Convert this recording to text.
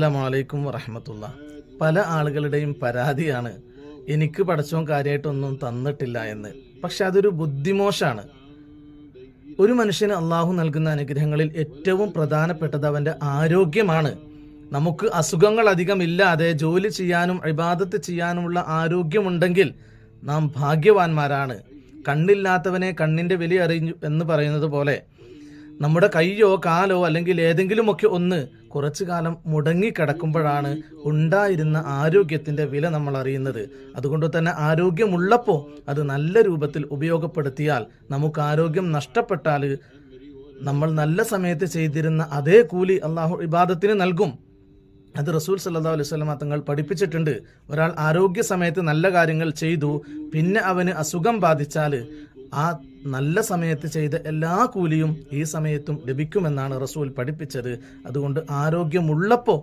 അസ്സലാമു അലൈക്കും വറഹ്മത്തുള്ളാഹി. പല ആളുകളുടെയും പരാതിയാണ് എനിക്ക് പടച്ചോൻ കാര്യമായിട്ടൊന്നും തന്നിട്ടില്ല എന്ന്. പക്ഷെ അതൊരു ബുദ്ധിമോശാണ്. ഒരു മനുഷ്യന് അള്ളാഹു നൽകുന്ന അനുഗ്രഹങ്ങളിൽ ഏറ്റവും പ്രധാനപ്പെട്ടത് അവൻ്റെ ആരോഗ്യമാണ്. നമുക്ക് അസുഖങ്ങൾ അധികം ഇല്ലാതെ ജോലി ചെയ്യാനും ഇബാദത്ത് ചെയ്യാനുമുള്ള ആരോഗ്യമുണ്ടെങ്കിൽ നാം ഭാഗ്യവാന്മാരാണ്. കണ്ണില്ലാത്തവനെ കണ്ണിൻ്റെ വില അറിഞ്ഞു എന്ന് പറയുന്നത് പോലെ നമ്മുടെ കൈയോ കാലോ അല്ലെങ്കിൽ ഏതെങ്കിലുമൊക്കെ ഒന്ന് കുറച്ചു കാലം മുടങ്ങിക്കിടക്കുമ്പോഴാണ് ഉണ്ടായിരുന്ന ആരോഗ്യത്തിൻ്റെ വില നമ്മൾ അറിയുന്നത്. അതുകൊണ്ട് തന്നെ ആരോഗ്യമുള്ളപ്പോൾ അത് നല്ല രൂപത്തിൽ ഉപയോഗപ്പെടുത്തിയാൽ നമുക്ക് ആരോഗ്യം നഷ്ടപ്പെട്ടാൽ നമ്മൾ നല്ല സമയത്ത് ചെയ്തിരുന്ന അതേ കൂലി അള്ളാഹു ഇബാദത്തിന് നൽകും. അത് റസൂൽ സല്ലല്ലാഹു അലൈഹി വസല്ലം തങ്ങൾ പഠിപ്പിച്ചിട്ടുണ്ട്. ഒരാൾ ആരോഗ്യ സമയത്ത് നല്ല കാര്യങ്ങൾ ചെയ്തു, പിന്നെ അവന് അസുഖം ബാധിച്ചാൽ ആ നല്ല സമയത്ത് ചെയ്ത എല്ലാ കൂലിയും ഈ സമയത്തും ലഭിക്കുമെന്നാണ് റസൂൽ പഠിപ്പിച്ചത്. അതുകൊണ്ട് ആരോഗ്യമുള്ളപ്പോൾ